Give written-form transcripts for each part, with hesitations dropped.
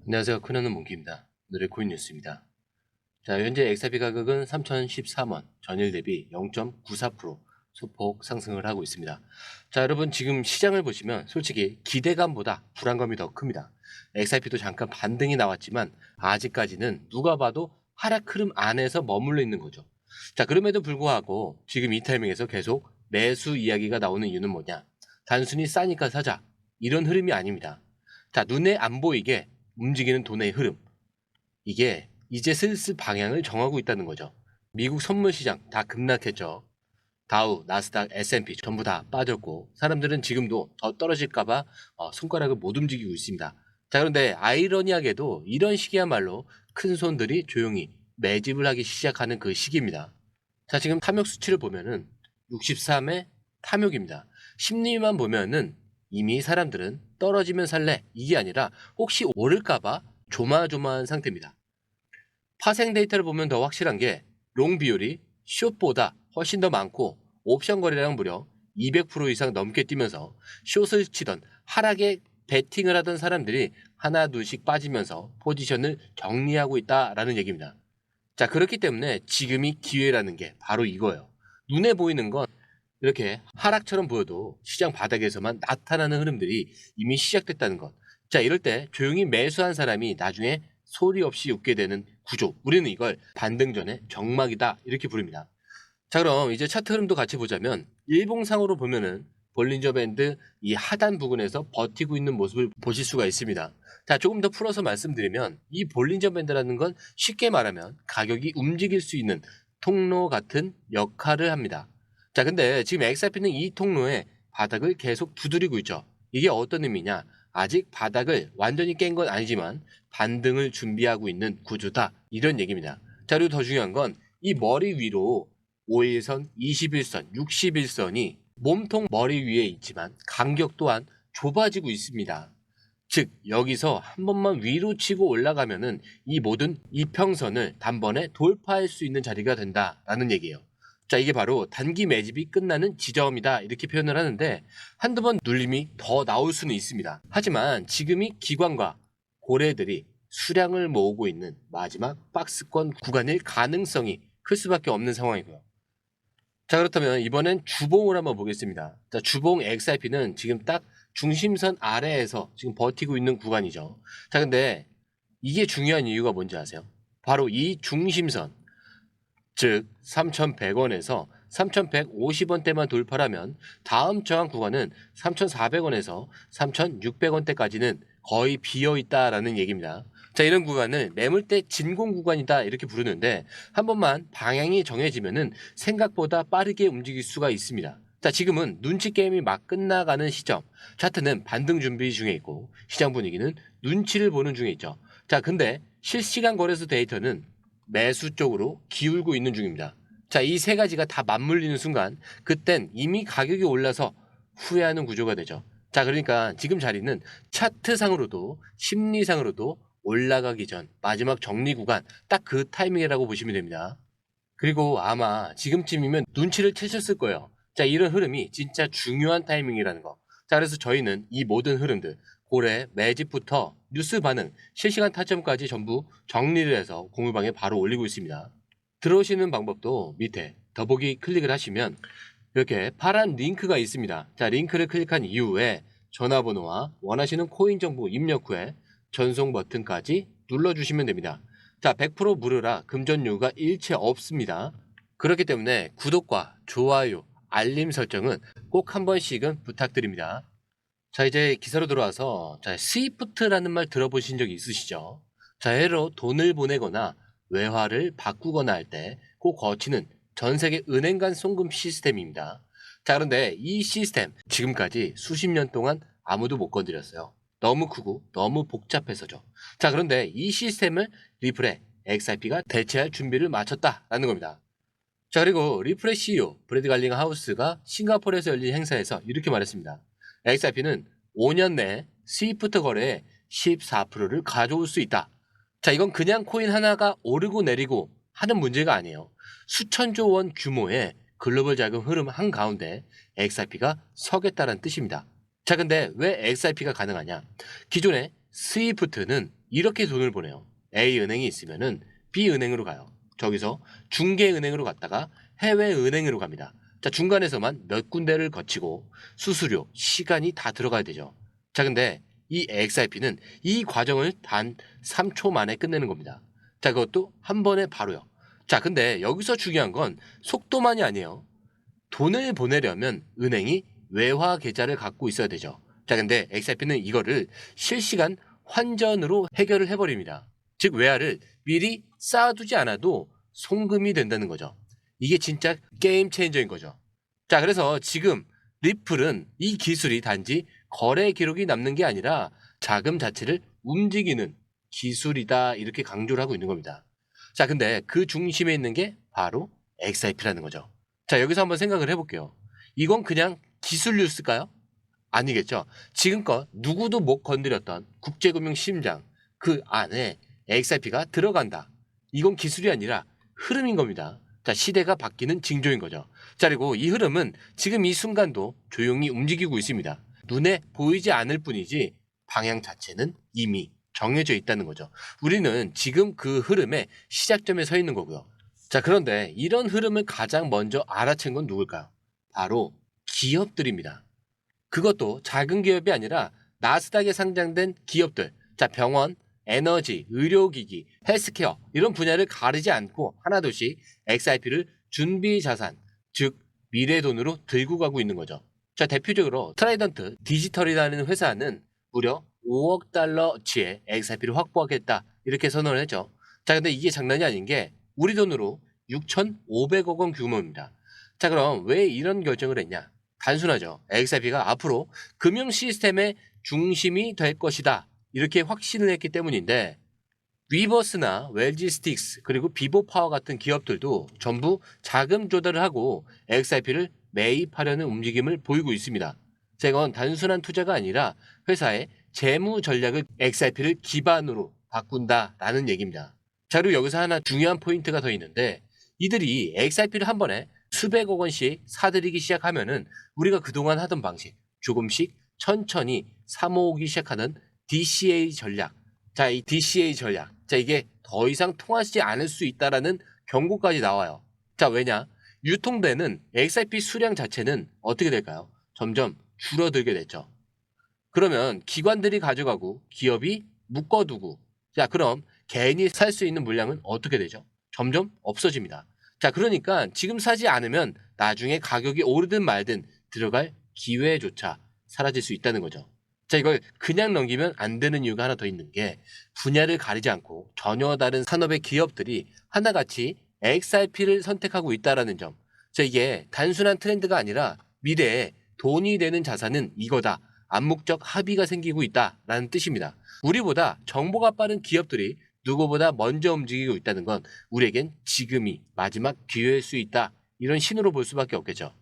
안녕하세요. 큰하는 몽키입니다. 오늘의 코인 뉴스입니다. 자, 현재 XRP 가격은 3013원, 전일 대비 0.94% 소폭 상승을 하고 있습니다. 자, 여러분 지금 시장을 보시면 솔직히 기대감보다 불안감이 더 큽니다. XRP도 잠깐 반등이 나왔지만 아직까지는 누가 봐도 하락 흐름 안에서 머물러 있는 거죠. 자, 그럼에도 불구하고 지금 이 타이밍에서 계속 매수 이야기가 나오는 이유는 뭐냐? 단순히 싸니까 사자, 이런 흐름이 아닙니다. 자, 눈에 안 보이게 움직이는 돈의 흐름, 이게 이제 슬슬 방향을 정하고 있다는 거죠. 미국 선물 시장 다 급락했죠. 다우, 나스닥, S&P 전부 다 빠졌고 사람들은 지금도 더 떨어질까봐 손가락을 못 움직이고 있습니다. 자, 그런데 아이러니하게도 이런 시기야말로 큰 손들이 조용히 매집을 하기 시작하는 그 시기입니다. 자, 지금 탐욕 수치를 보면은 63의 탐욕입니다. 심리만 보면은 이미 사람들은 떨어지면 살래 이게 아니라 혹시 오를까봐 조마조마한 상태입니다. 파생 데이터를 보면 더 확실한 게 롱 비율이 숏보다 훨씬 더 많고 옵션 거래량 무려 200% 이상 넘게 뛰면서 숏을 치던 하락에 베팅을 하던 사람들이 하나 둘씩 빠지면서 포지션을 정리하고 있다라는 얘기입니다. 자, 그렇기 때문에 지금이 기회라는 게 바로 이거예요. 눈에 보이는 건 이렇게 하락처럼 보여도 시장 바닥에서만 나타나는 흐름들이 이미 시작됐다는 것. 자, 이럴 때 조용히 매수한 사람이 나중에 소리 없이 웃게 되는 구조. 우리는 이걸 반등 전의 정막이다 이렇게 부릅니다. 자, 그럼 이제 차트 흐름도 같이 보자면 일봉상으로 보면은 볼린저 밴드 이 하단 부근에서 버티고 있는 모습을 보실 수가 있습니다. 자, 조금 더 풀어서 말씀드리면 이 볼린저 밴드라는 건 쉽게 말하면 가격이 움직일 수 있는 통로 같은 역할을 합니다. 자, 근데 지금 XRP는 이 통로에 바닥을 계속 두드리고 있죠. 이게 어떤 의미냐? 아직 바닥을 완전히 깬 건 아니지만 반등을 준비하고 있는 구조다. 이런 얘기입니다. 자, 그리고 더 중요한 건 이 머리 위로 5일선, 21선, 61선이 몸통 머리 위에 있지만 간격 또한 좁아지고 있습니다. 즉 여기서 한 번만 위로 치고 올라가면은 이 모든 이평선을 단번에 돌파할 수 있는 자리가 된다라는 얘기예요. 자, 이게 바로 단기 매집이 끝나는 지점이다 이렇게 표현을 하는데 한두 번 눌림이 더 나올 수는 있습니다. 하지만 지금이 기관과 고래들이 수량을 모으고 있는 마지막 박스권 구간일 가능성이 클 수밖에 없는 상황이고요. 자, 그렇다면 이번엔 주봉을 한번 보겠습니다. 자, 주봉 XRP는 지금 딱 중심선 아래에서 지금 버티고 있는 구간이죠. 자, 근데 이게 중요한 이유가 뭔지 아세요? 바로 이 중심선, 즉 3,100원에서 3,150원대만 돌파하면 다음 저항 구간은 3,400원에서 3,600원대까지는 거의 비어있다라는 얘기입니다. 자, 이런 구간을 매물대 진공 구간이다 이렇게 부르는데 한 번만 방향이 정해지면은 생각보다 빠르게 움직일 수가 있습니다. 자, 지금은 눈치 게임이 막 끝나가는 시점. 차트는 반등 준비 중에 있고 시장 분위기는 눈치를 보는 중에 있죠. 자, 근데 실시간 거래소 데이터는 매수 쪽으로 기울고 있는 중입니다. 자, 이 세 가지가 다 맞물리는 순간 그땐 이미 가격이 올라서 후회하는 구조가 되죠. 자, 그러니까 지금 자리는 차트상으로도 심리상으로도 올라가기 전 마지막 정리 구간 딱 그 타이밍이라고 보시면 됩니다. 그리고 아마 지금쯤이면 눈치를 채셨을 거예요. 자, 이런 흐름이 진짜 중요한 타이밍이라는 거. 자, 그래서 저희는 이 모든 흐름들 고래 매집부터 뉴스 반응, 실시간 타점까지 전부 정리를 해서 공유방에 바로 올리고 있습니다. 들어오시는 방법도 밑에 더보기 클릭을 하시면 이렇게 파란 링크가 있습니다. 자, 링크를 클릭한 이후에 전화번호와 원하시는 코인 정보 입력 후에 전송 버튼까지 눌러주시면 됩니다. 자, 100% 무료라 금전요구가 일체 없습니다. 그렇기 때문에 구독과 좋아요, 알림 설정은 꼭 한 번씩은 부탁드립니다. 자, 이제 기사로 들어와서 스위프트라는 말 들어보신 적 있으시죠? 자, 해로 돈을 보내거나 외화를 바꾸거나 할 때 꼭 거치는 전 세계 은행 간 송금 시스템입니다. 자, 그런데 이 시스템 지금까지 수십 년 동안 아무도 못 건드렸어요. 너무 크고 너무 복잡해서죠. 자, 그런데 이 시스템을 리플의 XRP가 대체할 준비를 마쳤다라는 겁니다. 자, 그리고 리플의 CEO 브래드 갈링 하우스가 싱가포르에서 열린 행사에서 이렇게 말했습니다. XRP는 5년 내에 스위프트 거래에 14%를 가져올 수 있다. 자, 이건 그냥 코인 하나가 오르고 내리고 하는 문제가 아니에요. 수천조 원 규모의 글로벌 자금 흐름 한가운데 XRP가 서겠다는 뜻입니다. 자, 근데 왜 XRP가 가능하냐? 기존의 스위프트는 이렇게 돈을 보내요. A은행이 있으면은 B은행으로 가요. 저기서 중개은행으로 갔다가 해외은행으로 갑니다. 자, 중간에서만 몇 군데를 거치고 수수료, 시간이 다 들어가야 되죠. 자, 근데 이 XRP는 이 과정을 단 3초 만에 끝내는 겁니다. 자, 그것도 한 번에 바로요. 자, 근데 여기서 중요한 건 속도만이 아니에요. 돈을 보내려면 은행이 외화 계좌를 갖고 있어야 되죠. 자, 근데 XRP는 이거를 실시간 환전으로 해결을 해버립니다. 즉, 외화를 미리 쌓아두지 않아도 송금이 된다는 거죠. 이게 진짜 게임 체인저인 거죠. 자, 그래서 지금 리플은 이 기술이 단지 거래 기록이 남는 게 아니라 자금 자체를 움직이는 기술이다, 이렇게 강조를 하고 있는 겁니다. 자, 근데 그 중심에 있는 게 바로 XRP라는 거죠. 자, 여기서 한번 생각을 해볼게요. 이건 그냥 기술 뉴스일까요? 아니겠죠. 지금껏 누구도 못 건드렸던 국제금융 심장, 그 안에 XRP가 들어간다. 이건 기술이 아니라 흐름인 겁니다. 자, 시대가 바뀌는 징조인 거죠. 자, 그리고 이 흐름은 지금 이 순간도 조용히 움직이고 있습니다. 눈에 보이지 않을 뿐이지 방향 자체는 이미 정해져 있다는 거죠. 우리는 지금 그 흐름의 시작점에 서 있는 거고요. 자, 그런데 이런 흐름을 가장 먼저 알아챈 건 누굴까요? 바로 기업들입니다. 그것도 작은 기업이 아니라 나스닥에 상장된 기업들. 자, 병원, 에너지, 의료기기, 헬스케어 이런 분야를 가리지 않고 하나둘씩 XRP를 준비 자산, 즉 미래 돈으로 들고 가고 있는 거죠. 자, 대표적으로 트라이던트 디지털이라는 회사는 무려 5억 달러치의 XRP를 확보하겠다, 이렇게 선언을 했죠. 자, 근데 이게 장난이 아닌 게 우리 돈으로 6,500억 원 규모입니다. 자, 그럼 왜 이런 결정을 했냐? 단순하죠. XRP가 앞으로 금융 시스템의 중심이 될 것이다, 이렇게 확신을 했기 때문인데, 위버스나 웰지스틱스 그리고 비보파워 같은 기업들도 전부 자금 조달을 하고 XRP를 매입하려는 움직임을 보이고 있습니다. 자, 이건 단순한 투자가 아니라 회사의 재무 전략을 XRP를 기반으로 바꾼다라는 얘기입니다. 자, 그리고 여기서 하나 중요한 포인트가 더 있는데, 이들이 XRP를 한 번에 수백억 원씩 사들이기 시작하면은 우리가 그동안 하던 방식, 조금씩 천천히 사모으기 시작하는 DCA 전략. 자, 이 DCA 전략. 자, 이게 더 이상 통하지 않을 수 있다라는 경고까지 나와요. 자, 왜냐? 유통되는 XRP 수량 자체는 어떻게 될까요? 점점 줄어들게 됐죠. 그러면 기관들이 가져가고 기업이 묶어두고, 자, 그럼 개인이 살 수 있는 물량은 어떻게 되죠? 점점 없어집니다. 자, 그러니까 지금 사지 않으면 나중에 가격이 오르든 말든 들어갈 기회조차 사라질 수 있다는 거죠. 자, 이걸 그냥 넘기면 안 되는 이유가 하나 더 있는 게, 분야를 가리지 않고 전혀 다른 산업의 기업들이 하나같이 XRP를 선택하고 있다라는 점. 자, 이게 단순한 트렌드가 아니라 미래에 돈이 되는 자산은 이거다, 암묵적 합의가 생기고 있다라는 뜻입니다. 우리보다 정보가 빠른 기업들이 누구보다 먼저 움직이고 있다는 건 우리에겐 지금이 마지막 기회일 수 있다, 이런 신호로 볼 수밖에 없겠죠.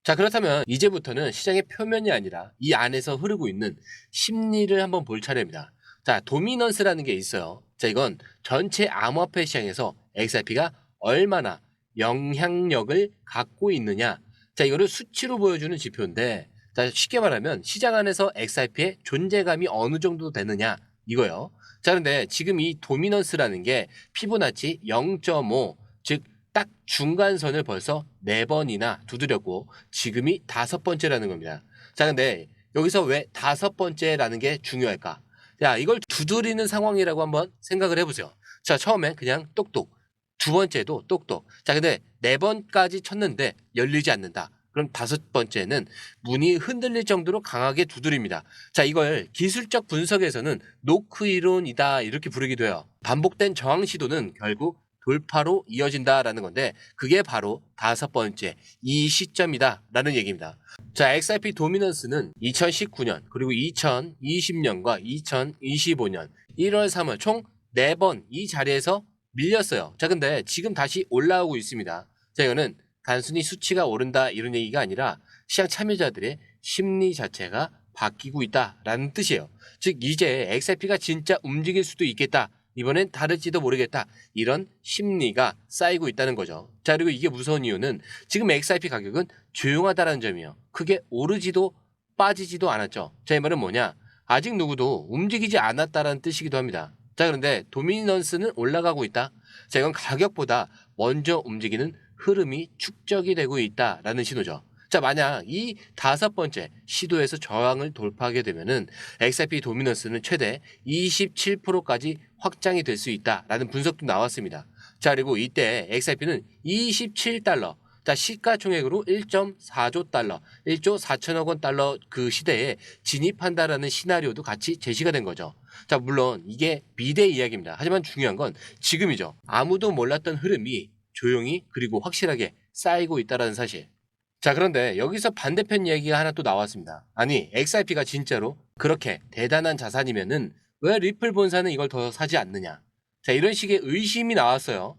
자, 그렇다면 이제부터는 시장의 표면이 아니라 이 안에서 흐르고 있는 심리를 한번 볼 차례입니다. 자, 도미넌스라는 게 있어요. 자, 이건 전체 암호화폐 시장에서 XRP가 얼마나 영향력을 갖고 있느냐. 자, 이거를 수치로 보여주는 지표인데, 자, 쉽게 말하면 시장 안에서 XRP의 존재감이 어느 정도 되느냐, 이거요. 자, 그런데 지금 이 도미넌스라는 게 피보나치 0.5, 즉 딱 중간선을 벌써 4번이나 두드렸고 지금이 5번째라는 겁니다. 자, 근데 여기서 왜 5번째라는 게 중요할까? 자, 이걸 두드리는 상황이라고 한번 생각을 해보세요. 자, 처음에 그냥 똑똑, 두 번째도 똑똑. 자, 근데 4번까지 쳤는데 열리지 않는다. 그럼 5번째는 문이 흔들릴 정도로 강하게 두드립니다. 자, 이걸 기술적 분석에서는 노크 이론이다, 이렇게 부르기도 해요. 반복된 저항 시도는 결국 돌파로 이어진다라는 건데, 그게 바로 5번째 이 시점이다라는 얘기입니다. 자, XRP 도미넌스는 2019년 그리고 2020년과 2025년 1월 3월 총 4번 이 자리에서 밀렸어요. 자, 근데 지금 다시 올라오고 있습니다. 자, 이거는 단순히 수치가 오른다 이런 얘기가 아니라 시장 참여자들의 심리 자체가 바뀌고 있다라는 뜻이에요. 즉 이제 XRP가 진짜 움직일 수도 있겠다, 이번엔 다를지도 모르겠다, 이런 심리가 쌓이고 있다는 거죠. 자, 그리고 이게 무서운 이유는 지금 XRP 가격은 조용하다는 점이에요. 크게 오르지도 빠지지도 않았죠. 자, 이 말은 뭐냐? 아직 누구도 움직이지 않았다는 뜻이기도 합니다. 자, 그런데 도미넌스는 올라가고 있다. 자, 이건 가격보다 먼저 움직이는 흐름이 축적이 되고 있다라는 신호죠. 자, 만약 이 5번째 시도에서 저항을 돌파하게 되면은 XRP 도미넌스는 최대 27%까지 확장이 될 수 있다라는 분석도 나왔습니다. 자, 그리고 이때 XRP는 27달러, 자, 시가총액으로 1.4조 달러, 1조 4천억 원 달러 그 시대에 진입한다라는 시나리오도 같이 제시가 된 거죠. 자, 물론 이게 미래 이야기입니다. 하지만 중요한 건 지금이죠. 아무도 몰랐던 흐름이 조용히 그리고 확실하게 쌓이고 있다는 사실. 자, 그런데 여기서 반대편 이야기가 하나 또 나왔습니다. 아니, XRP가 진짜로 그렇게 대단한 자산이면은 왜 리플 본사는 이걸 더 사지 않느냐? 자, 이런 식의 의심이 나왔어요.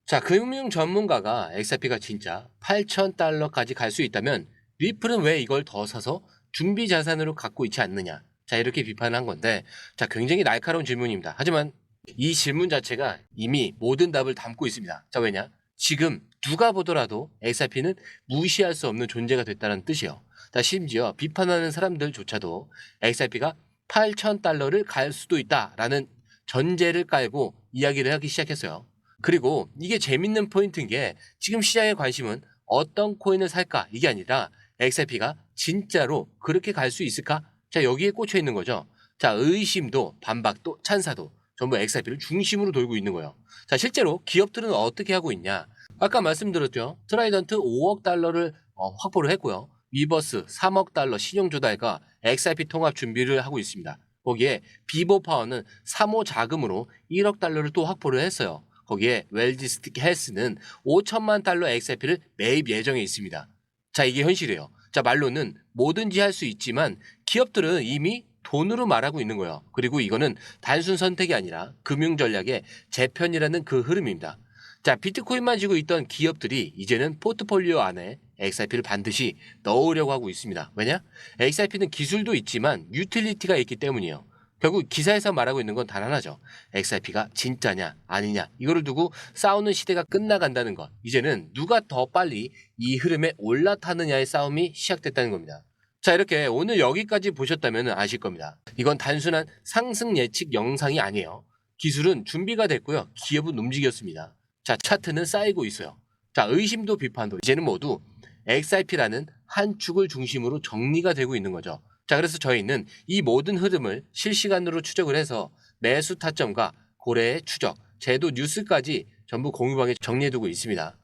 자, 금융 전문가가 XRP가 진짜 8,000달러까지 갈 수 있다면 리플은 왜 이걸 더 사서 준비 자산으로 갖고 있지 않느냐? 자, 이렇게 비판한 건데, 자, 굉장히 날카로운 질문입니다. 하지만 이 질문 자체가 이미 모든 답을 담고 있습니다. 자, 왜냐? 지금 누가 보더라도 XRP는 무시할 수 없는 존재가 됐다는 뜻이요. 자, 심지어 비판하는 사람들조차도 XRP가 8,000달러를 갈 수도 있다라는 전제를 깔고 이야기를 하기 시작했어요. 그리고 이게 재밌는 포인트인 게 지금 시장의 관심은 어떤 코인을 살까 이게 아니라 XRP가 진짜로 그렇게 갈 수 있을까? 자, 여기에 꽂혀 있는 거죠. 자, 의심도 반박도 찬사도 전부 XRP를 중심으로 돌고 있는 거예요. 자, 실제로 기업들은 어떻게 하고 있냐? 아까 말씀드렸죠. 트라이던트 5억 달러를 확보를 했고요. 위버스 3억 달러 신용 조달과 XRP 통합 준비를 하고 있습니다. 거기에 비보파워는 3호 자금으로 1억 달러를 또 확보를 했어요. 거기에 웰지스틱 헬스는 5천만 달러 XRP를 매입 예정에 있습니다. 자, 이게 현실이에요. 자, 말로는 뭐든지 할 수 있지만 기업들은 이미 돈으로 말하고 있는 거예요. 그리고 이거는 단순 선택이 아니라 금융 전략의 재편이라는 그 흐름입니다. 자, 비트코인만 쥐고 있던 기업들이 이제는 포트폴리오 안에 XRP를 반드시 넣으려고 하고 있습니다. 왜냐? XRP는 기술도 있지만 유틸리티가 있기 때문이에요. 결국 기사에서 말하고 있는 건 단 하나죠. XRP가 진짜냐 아니냐 이거를 두고 싸우는 시대가 끝나간다는 것. 이제는 누가 더 빨리 이 흐름에 올라타느냐의 싸움이 시작됐다는 겁니다. 자, 이렇게 오늘 여기까지 보셨다면 아실 겁니다. 이건 단순한 상승 예측 영상이 아니에요. 기술은 준비가 됐고요. 기업은 움직였습니다. 자, 차트는 쌓이고 있어요. 자, 의심도 비판도 이제는 모두 XRP라는 한 축을 중심으로 정리가 되고 있는 거죠. 자, 그래서 저희는 이 모든 흐름을 실시간으로 추적을 해서 매수 타점과 고래의 추적, 제도 뉴스까지 전부 공유방에 정리해두고 있습니다.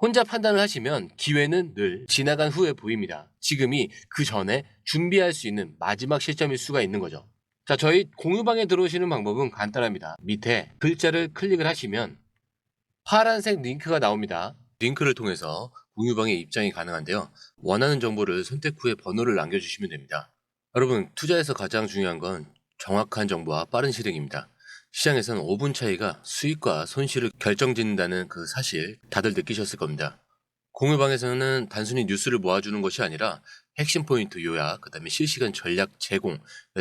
혼자 판단을 하시면 기회는 늘 지나간 후에 보입니다. 지금이 그 전에 준비할 수 있는 마지막 시점일 수가 있는 거죠. 자, 저희 공유방에 들어오시는 방법은 간단합니다. 밑에 글자를 클릭을 하시면 파란색 링크가 나옵니다. 링크를 통해서 공유방에 입장이 가능한데요. 원하는 정보를 선택 후에 번호를 남겨주시면 됩니다. 여러분, 투자에서 가장 중요한 건 정확한 정보와 빠른 실행입니다. 시장에서는 5분 차이가 수익과 손실을 결정짓는다는 그 사실 다들 느끼셨을 겁니다. 공유방에서는 단순히 뉴스를 모아주는 것이 아니라 핵심 포인트 요약, 그 다음에 실시간 전략 제공,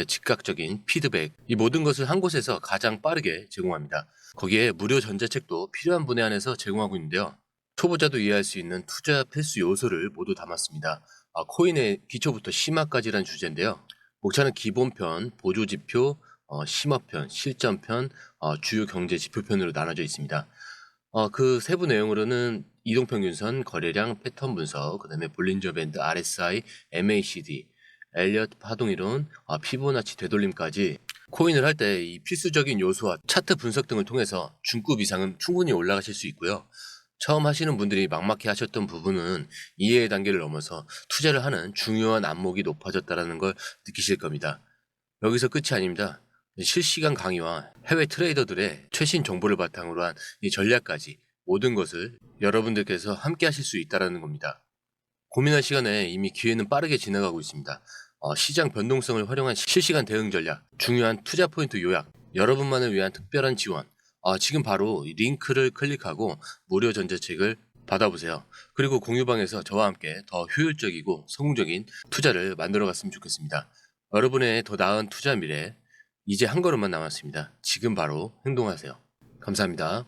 즉각적인 피드백, 이 모든 것을 한 곳에서 가장 빠르게 제공합니다. 거기에 무료 전자책도 필요한 분에 한해서 제공하고 있는데요. 초보자도 이해할 수 있는 투자 필수 요소를 모두 담았습니다. 코인의 기초부터 심화까지란 주제인데요. 목차는 기본편, 보조지표, 심화편, 실전편, 주요 경제 지표편으로 나눠져 있습니다. 그 세부 내용으로는 이동평균선, 거래량, 패턴 분석, 그 다음에 볼린저 밴드, RSI, MACD, 엘리엇 파동이론, 피보나치 되돌림까지 코인을 할 때 이 필수적인 요소와 차트 분석 등을 통해서 중급 이상은 충분히 올라가실 수 있고요. 처음 하시는 분들이 막막해 하셨던 부분은 이해의 단계를 넘어서 투자를 하는 중요한 안목이 높아졌다는 걸 느끼실 겁니다. 여기서 끝이 아닙니다. 실시간 강의와 해외 트레이더들의 최신 정보를 바탕으로 한 이 전략까지 모든 것을 여러분들께서 함께 하실 수 있다는 겁니다. 고민할 시간에 이미 기회는 빠르게 지나가고 있습니다. 시장 변동성을 활용한 실시간 대응 전략, 중요한 투자 포인트 요약, 여러분만을 위한 특별한 지원, 지금 바로 이 링크를 클릭하고 무료 전자책을 받아보세요. 그리고 공유방에서 저와 함께 더 효율적이고 성공적인 투자를 만들어 갔으면 좋겠습니다. 여러분의 더 나은 투자 미래, 이제 한 걸음만 남았습니다. 지금 바로 행동하세요. 감사합니다.